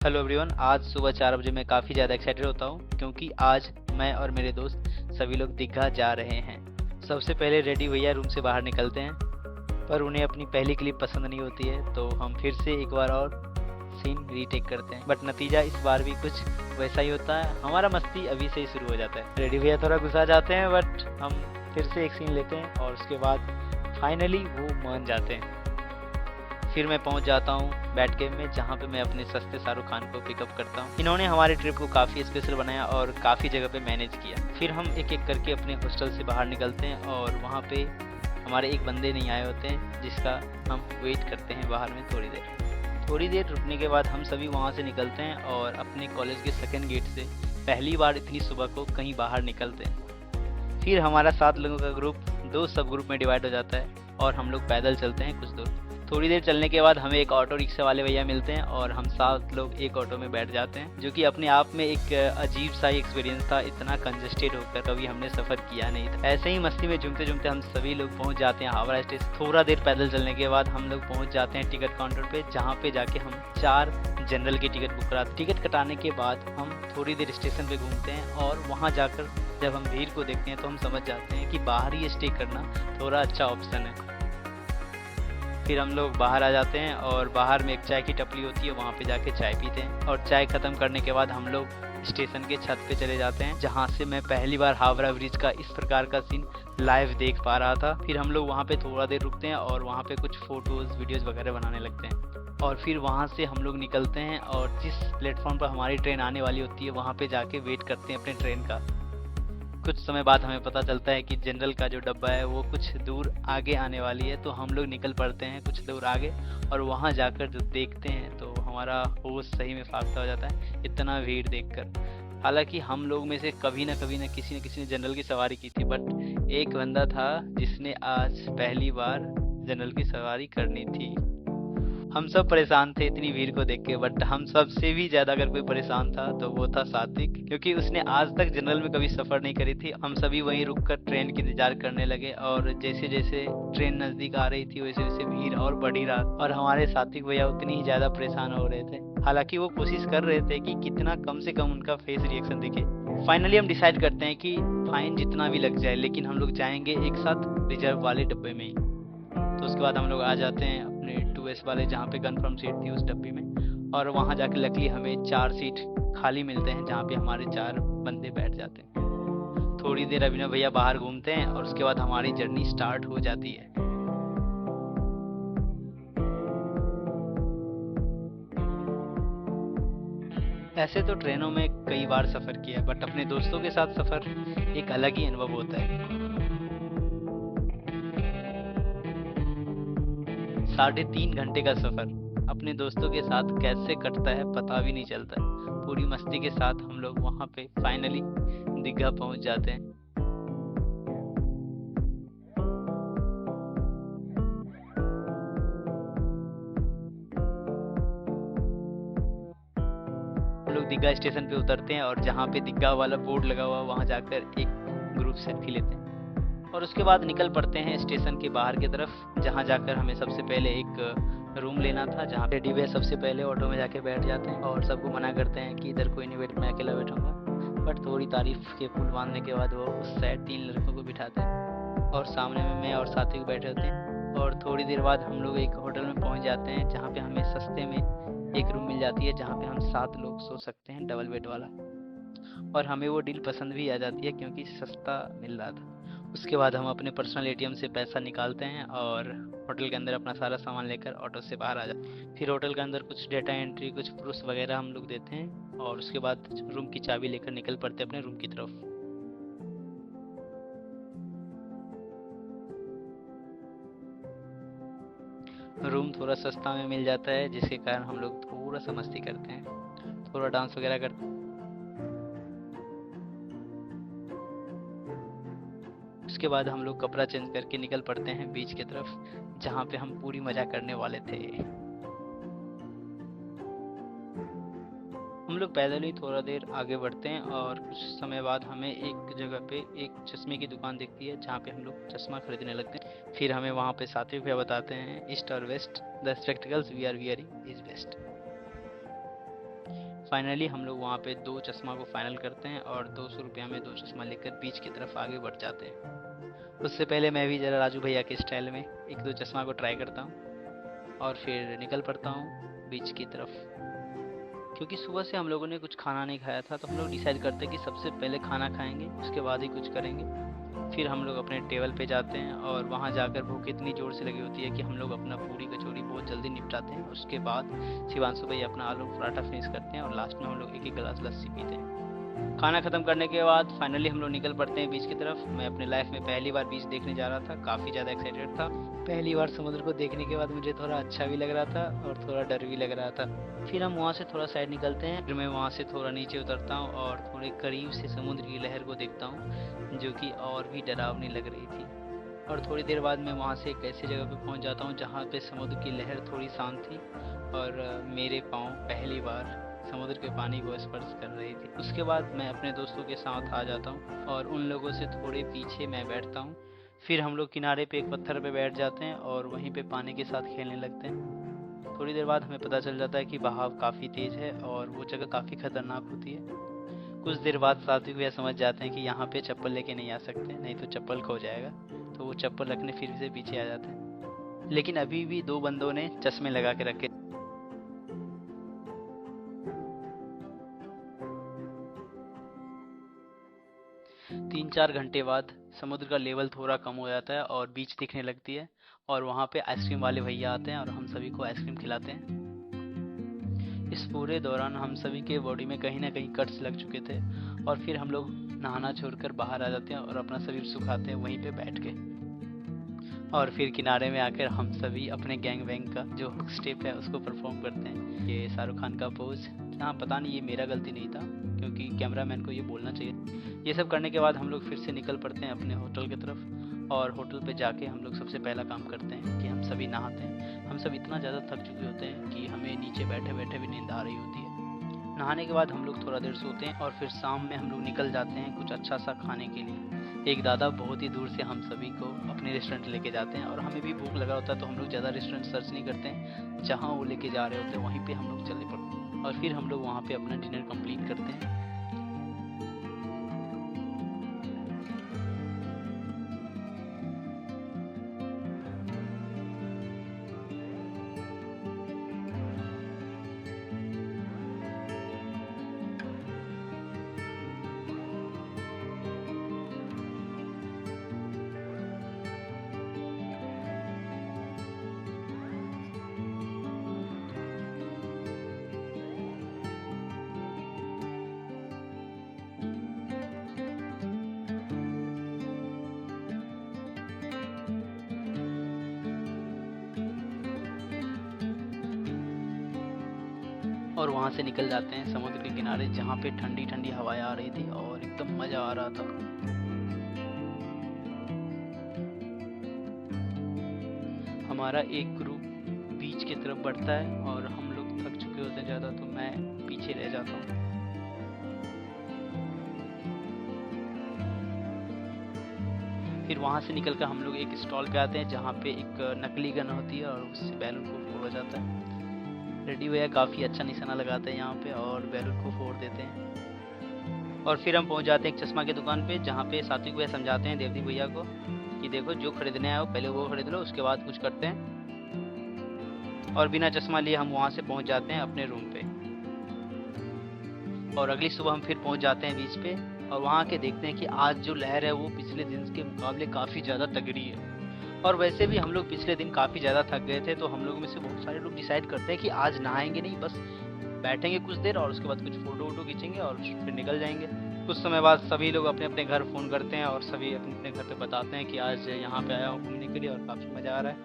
Hello everyone, आज सुबह 4 बजे मैं काफ़ी ज़्यादा एक्साइटेड होता हूँ क्योंकि आज मैं और मेरे दोस्त सभी लोग दीघा जा रहे हैं। सबसे पहले रेडी भैया रूम से बाहर निकलते हैं, पर उन्हें अपनी पहली क्लिप पसंद नहीं होती है, तो हम फिर से एक बार और सीन रीटेक करते हैं। बट नतीजा इस बार भी कुछ वैसा ही होता है। हमारा मस्ती अभी से ही शुरू हो जाता है। रेडी भैया थोड़ा गुस्सा जाते हैं, बट हम फिर से एक सीन लेते हैं और उसके बाद फाइनली वो मान जाते हैं। फिर मैं पहुंच जाता हूं बैट गेम में, जहां पे मैं अपने सस्ते शाहरुख खान को पिकअप करता हूं। इन्होंने हमारे ट्रिप को काफ़ी स्पेशल बनाया और काफ़ी जगह पे मैनेज किया। फिर हम एक एक करके अपने हॉस्टल से बाहर निकलते हैं और वहां पे हमारे एक बंदे नहीं आए होते हैं, जिसका हम वेट करते हैं बाहर में थोड़ी देर रुकने के बाद हम सभी वहां से निकलते हैं और अपने कॉलेज के सेकेंड गेट से पहली बार इतनी सुबह को कहीं बाहर निकलते हैं। फिर हमारा 7 लोगों का ग्रुप 2 सब ग्रुप में डिवाइड हो जाता है और हम लोग पैदल चलते हैं कुछ दूर। थोड़ी देर चलने के बाद हमें एक ऑटो रिक्शा वाले भैया मिलते हैं और हम 7 लोग एक ऑटो में बैठ जाते हैं, जो कि अपने आप में एक अजीब सा एक्सपीरियंस था। इतना कंजेस्टेड होकर कभी हमने सफ़र किया नहीं था। ऐसे ही मस्ती में झूमते झूमते हम सभी लोग पहुंच जाते हैं हावड़ा स्टेशन। थोड़ा देर पैदल चलने के बाद हम लोग पहुंच जाते हैं टिकट काउंटर पे, जहाँ पे जाके हम 4 जनरल की टिकट बुक कराते। टिकट कटाने के बाद हम थोड़ी देर स्टेशन पे घूमते हैं और वहाँ जाकर जब हम भीड़ को देखते हैं तो हम समझ जाते हैं कि बाहर ही स्टे करना थोड़ा अच्छा ऑप्शन है। फिर हम लोग बाहर आ जाते हैं और बाहर में एक चाय की टपली होती है, वहाँ पे जाके चाय पीते हैं और चाय ख़त्म करने के बाद हम लोग स्टेशन के छत पे चले जाते हैं, जहाँ से मैं पहली बार हावड़ा ब्रिज का इस प्रकार का सीन लाइव देख पा रहा था। फिर हम लोग वहाँ पे थोड़ा देर रुकते हैं और वहाँ पे कुछ फ़ोटोज़ वीडियोज़ वगैरह बनाने लगते हैं और फिर वहाँ से हम लोग निकलते हैं और जिस प्लेटफॉर्म पर हमारी ट्रेन आने वाली होती है वहाँ पे जाके वेट करते हैं अपने ट्रेन का। कुछ समय बाद हमें पता चलता है कि जनरल का जो डब्बा है वो कुछ दूर आगे आने वाली है, तो हम लोग निकल पड़ते हैं कुछ दूर आगे और वहाँ जाकर जो देखते हैं तो हमारा होश सही में फाख्ता हो जाता है, इतना भीड़ देखकर। हालांकि हम लोग में से कभी ना किसी ने जनरल की सवारी की थी, बट एक बंदा था जिसने आज पहली बार जनरल की सवारी करनी थी। हम सब परेशान थे इतनी भीड़ को देख के, बट हम सबसे भी ज़्यादा अगर कोई परेशान था तो वो था सात्विक, क्योंकि उसने आज तक जनरल में कभी सफ़र नहीं करी थी। हम सभी वहीं रुककर ट्रेन की इंतजार करने लगे और जैसे जैसे ट्रेन नज़दीक आ रही थी वैसे वैसे भीड़ और बढ़ ही रहा और हमारे सात्विक भैया उतनी ही ज़्यादा परेशान हो रहे थे। हालांकि वो कोशिश कर रहे थे कि कितना कम से कम उनका फेस रिएक्शन दिखे। फाइनली हम डिसाइड करते हैं कि फाइन जितना भी लग जाए लेकिन हम लोग जाएंगे एक साथ रिजर्व वाले डब्बे में ही। तो उसके बाद हम लोग आ जाते हैं अपने 2S वाले, जहाँ पे कन्फर्म सीट थी उस डब्बी में, और वहाँ जाके लकीली हमें 4 सीट खाली मिलते हैं, जहाँ पे हमारे 4 बंदे बैठ जाते हैं। थोड़ी देर अभिनव भैया बाहर घूमते हैं और उसके बाद हमारी जर्नी स्टार्ट हो जाती है। ऐसे तो ट्रेनों में कई बार सफ़र किया है, बट अपने दोस्तों के साथ सफ़र एक अलग ही अनुभव होता है। 3.5 घंटे का सफ़र अपने दोस्तों के साथ कैसे कटता है पता भी नहीं चलता। पूरी मस्ती के साथ हम लोग वहाँ पे फाइनली दीघा पहुँच जाते हैं। हम लोग दीघा स्टेशन पे उतरते हैं और जहाँ पे दीघा वाला बोर्ड लगा हुआ वहाँ जाकर एक ग्रुप सेल्फी लेते हैं और उसके बाद निकल पड़ते हैं स्टेशन के बाहर की तरफ, जहाँ जाकर हमें सबसे पहले एक रूम लेना था, जहाँ पे रेडी भैया सबसे पहले ऑटो में जाके बैठ जाते हैं और सबको मना करते हैं कि इधर कोई नहीं बैठ, मैं अकेला बैठूंगा। बट थोड़ी तारीफ के पुल बांधने के बाद वो उस साइड 3 लड़कों को बिठाते हैं और सामने में मैं और साथी बैठे होते हैं और थोड़ी देर बाद हम लोग एक होटल में पहुँच जाते हैं, जहाँ पे हमें सस्ते में एक रूम मिल जाती है, जहाँ पे हम 7 लोग सो सकते हैं, डबल बेड वाला। और हमें वो डील पसंद भी आ जाती है क्योंकि सस्ता मिल रहा था। उसके बाद हम अपने पर्सनल एटीएम से पैसा निकालते हैं और होटल के अंदर अपना सारा सामान लेकर ऑटो से बाहर आ जाते हैं। फिर होटल के अंदर कुछ डेटा एंट्री, कुछ प्रूफ वगैरह हम लोग देते हैं और उसके बाद रूम की चाबी लेकर निकल पड़ते हैं अपने रूम की तरफ। रूम थोड़ा सस्ता में मिल जाता है, जिसके कारण हम लोग थोड़ा सा मस्ती करते हैं, थोड़ा डांस वगैरह करते हैं। उसके बाद हम लोग कपड़ा चेंज करके निकल पड़ते हैं बीच की तरफ, जहाँ पे हम पूरी मजा करने वाले थे। हम लोग पैदल ही थोड़ा देर आगे बढ़ते हैं और कुछ समय बाद हमें एक जगह पे एक चश्मे की दुकान दिखती है, जहाँ पे हम लोग चश्मा खरीदने लगते हैं। फिर हमें वहाँ पे साथी भैया बताते हैं ईस्ट और west, the spectacles we are wearing is best. Finally हम लोग वहाँ पे 2 चश्मा को फाइनल करते हैं और 200 रुपया में 2 चश्मा लेकर बीच की तरफ आगे बढ़ जाते हैं। उससे पहले मैं भी ज़रा राजू भैया के स्टाइल में 1-2 चश्मा को ट्राई करता हूँ और फिर निकल पड़ता हूँ बीच की तरफ। क्योंकि सुबह से हम लोगों ने कुछ खाना नहीं खाया था, तो हम लोग डिसाइड करते हैं कि सबसे पहले खाना खाएंगे, उसके बाद ही कुछ करेंगे। फिर हम लोग अपने टेबल पे जाते हैं और वहाँ जाकर भूख इतनी ज़ोर से लगी होती है कि हम लोग अपना पूरी कचौरी बहुत जल्दी निपटाते हैं। उसके बाद शिवांशु भैया अपना आलू पराठा फिनिश करते हैं और लास्ट में हम लोग 1-1 गिलास लस्सी पीते हैं। खाना ख़त्म करने के बाद फाइनली हम लोग निकल पड़ते हैं बीच की तरफ। मैं अपने लाइफ में पहली बार बीच देखने जा रहा था, काफ़ी ज़्यादा एक्साइटेड था। पहली बार समुद्र को देखने के बाद मुझे थोड़ा अच्छा भी लग रहा था और थोड़ा डर भी लग रहा था। फिर हम वहाँ से थोड़ा साइड निकलते हैं, फिर मैं वहाँ से थोड़ा नीचे उतरता हूँ और थोड़े करीब से समुद्र की लहर को देखता हूँ, जो कि और भी डरावनी लग रही थी। और थोड़ी देर बाद मैं वहाँ से एक ऐसी जगह पे पहुँच जाता हूँ जहाँ पे समुद्र की लहर थोड़ी शांत थी और मेरे पाँव पहली बार समुद्र के पानी को स्पर्श कर रही थी। उसके बाद मैं अपने दोस्तों के साथ आ जाता हूँ और उन लोगों से थोड़े पीछे मैं बैठता हूँ। फिर हम लोग किनारे पे एक पत्थर पे बैठ जाते हैं और वहीं पे पानी के साथ खेलने लगते हैं। थोड़ी देर बाद हमें पता चल जाता है कि बहाव काफ़ी तेज़ है और वो जगह काफ़ी ख़तरनाक होती है। कुछ देर बाद साथी भैया समझ जाते हैं कि यहाँ पे चप्पल लेके नहीं आ सकते, नहीं तो चप्पल खो जाएगा, तो वो चप्पल रखने फिर से पीछे आ जाते हैं। लेकिन अभी भी 2 बंदों ने चश्मे लगा के रखे। 3-4 घंटे बाद समुद्र का लेवल थोड़ा कम हो जाता है और बीच दिखने लगती है और वहाँ पे आइसक्रीम वाले भैया आते हैं और हम सभी को आइसक्रीम खिलाते हैं। इस पूरे दौरान हम सभी के बॉडी में कहीं ना कहीं कट्स लग चुके थे और फिर हम लोग नहाना छोड़कर बाहर आ जाते हैं और अपना शरीर सुखाते हैं वहीं पे बैठ के। और फिर किनारे में आकर हम सभी अपने गैंग वैंग का जो स्टेप है उसको परफॉर्म करते हैं। ये शाहरुख खान का पोज, हाँ पता नहीं ये मेरा गलती नहीं था क्योंकि कैमरामैन को ये बोलना चाहिए। ये सब करने के बाद हम लोग फिर से निकल पड़ते हैं अपने होटल की तरफ और होटल पे जाके हम लोग सबसे पहला काम करते हैं कि हम सभी नहाते हैं। हम सब इतना ज़्यादा थक चुके होते हैं कि हमें नीचे बैठे बैठे भी नींद आ रही होती है। नहाने के बाद हम लोग थोड़ा देर सोते हैं और फिर शाम में हम लोग निकल जाते हैं कुछ अच्छा सा खाने के लिए। एक दादा बहुत ही दूर से हम सभी को अपने रेस्टोरेंट लेके जाते हैं और हमें भी भूख लगा होता है तो हम लोग ज़्यादा रेस्टोरेंट सर्च नहीं करते हैं, जहाँ वो लेके जा रहे होते हैं वहीं पे हम लोग चले पड़ते हैं और फिर हम लोग वहाँ पे अपना डिनर कंप्लीट करते हैं। और वहाँ से निकल जाते हैं समुद्र के किनारे जहाँ पे ठंडी ठंडी हवाएं आ रही थी और एकदम मज़ा आ रहा था। हमारा एक ग्रुप बीच की तरफ बढ़ता है और हम लोग थक चुके होते हैं ज़्यादा, तो मैं पीछे रह जाता हूँ। फिर वहाँ से निकलकर हम लोग एक स्टॉल पे आते हैं जहाँ पे एक नकली गन होती है और उससे बैलून को फोड़ा जाता है। रेडी भैया काफ़ी अच्छा निशाना लगाते हैं यहाँ पे और बैलून को फोड़ देते हैं। और फिर हम पहुँच जाते हैं एक चश्मा की दुकान पे जहाँ पे सात्विक भैया समझाते हैं देवदीप भैया को कि देखो जो खरीदने आए हो पहले वो खरीद लो, उसके बाद कुछ करते हैं। और बिना चश्मा लिए हम वहाँ से पहुँच जाते हैं अपने रूम पे। और अगली सुबह हम फिर पहुँच जाते हैं बीच पे और वहाँ के देखते हैं कि आज जो लहर है वो पिछले दिन के मुकाबले काफ़ी ज़्यादा तगड़ी है। और वैसे भी हम लोग पिछले दिन काफ़ी ज़्यादा थक गए थे, तो हम लोग में से बहुत सारे लोग डिसाइड करते हैं कि आज नहाएंगे नहीं, बस बैठेंगे कुछ देर और उसके बाद कुछ फ़ोटो वोटो खींचेंगे और फिर निकल जाएंगे। कुछ समय बाद सभी लोग अपने अपने घर फ़ोन करते हैं और सभी अपने अपने घर पे बताते हैं कि आज यहाँ पे आया हूँ घूमने के लिए और काफ़ी मज़ा आ रहा है।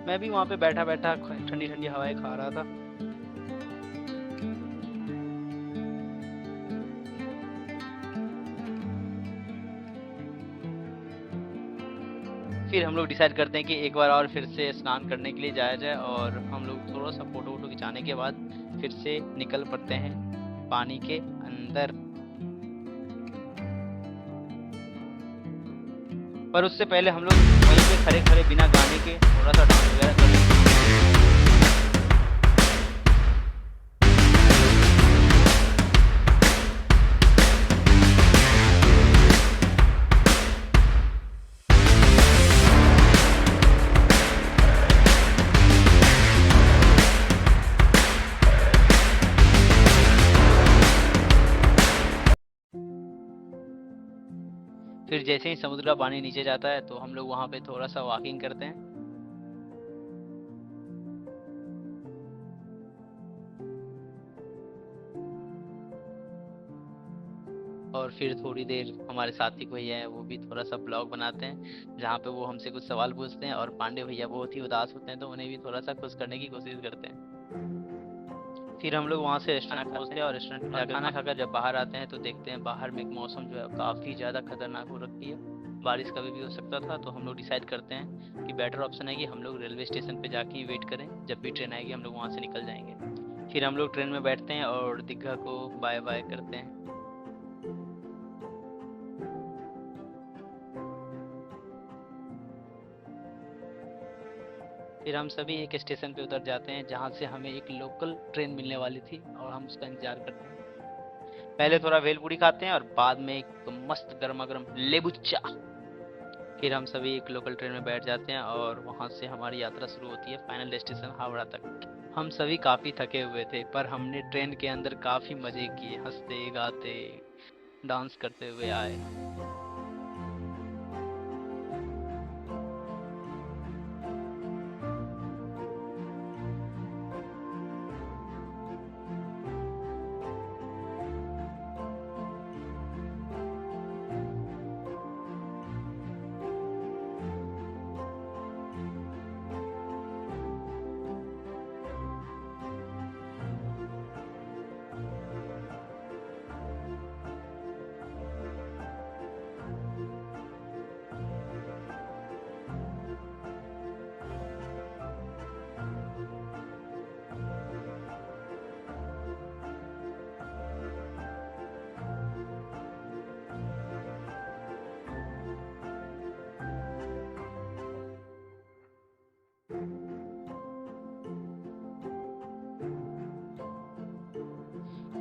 मैं भी वहाँ पे बैठा बैठा ठंडी ठंडी हवाएं खा रहा था। फिर हम लोग डिसाइड करते हैं कि एक बार और फिर से स्नान करने के लिए जाया जाए और हम लोग थोड़ा सा फ़ोटो वोटो खिंचाने के बाद फिर से निकल पड़ते हैं पानी के अंदर। पर उससे पहले हम लोग वहीं पे खड़े खड़े बिना गाने के थोड़ा सा डांस वगैरह कर लेते हैं। फिर जैसे ही समुद्र का पानी नीचे जाता है तो हम लोग वहाँ पे थोड़ा सा वॉकिंग करते हैं। और फिर थोड़ी देर हमारे साथी भैया हैं वो भी थोड़ा सा ब्लॉग बनाते हैं, जहाँ पे वो हमसे कुछ सवाल पूछते हैं, और पांडे भैया बहुत ही उदास होते हैं तो उन्हें भी थोड़ा सा खुश करने की कोशिश करते हैं। फिर हम लोग वहाँ से रेस्टोरेंट पहुँचते हैं और रेस्टोरेंट में जाकर खाना खाकर जब बाहर आते हैं तो देखते हैं बाहर में एक मौसम जो है काफ़ी ज़्यादा खतरनाक हो रखी है। बारिश कभी भी हो सकता था, तो हम लोग डिसाइड करते हैं कि बेटर ऑप्शन है कि हम लोग रेलवे स्टेशन पे जाके ही वेट करें, जब भी ट्रेन आएगी हम लोग वहाँ से निकल जाएंगे। फिर हम लोग ट्रेन में बैठते हैं और दीघा को बाय बाय करते हैं। फिर हम सभी एक स्टेशन पे उतर जाते हैं जहाँ से हमें एक लोकल ट्रेन मिलने वाली थी और हम उसका इंतजार करते हैं। पहले थोड़ा भेलपूरी खाते हैं और बाद में एक मस्त गर्मा गर्म लेबू चाय। फिर हम सभी एक लोकल ट्रेन में बैठ जाते हैं और वहां से हमारी यात्रा शुरू होती है फाइनल डेस्टिनेशन हावड़ा तक। हम सभी काफी थके हुए थे पर हमने ट्रेन के अंदर काफी मजे किए, हंसते गाते डांस करते हुए आए।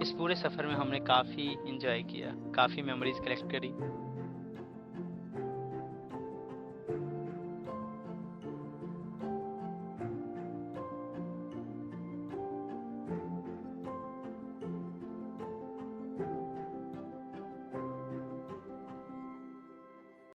इस पूरे सफर में हमने काफी इंजॉय किया, काफी मेमोरीज कलेक्ट करी।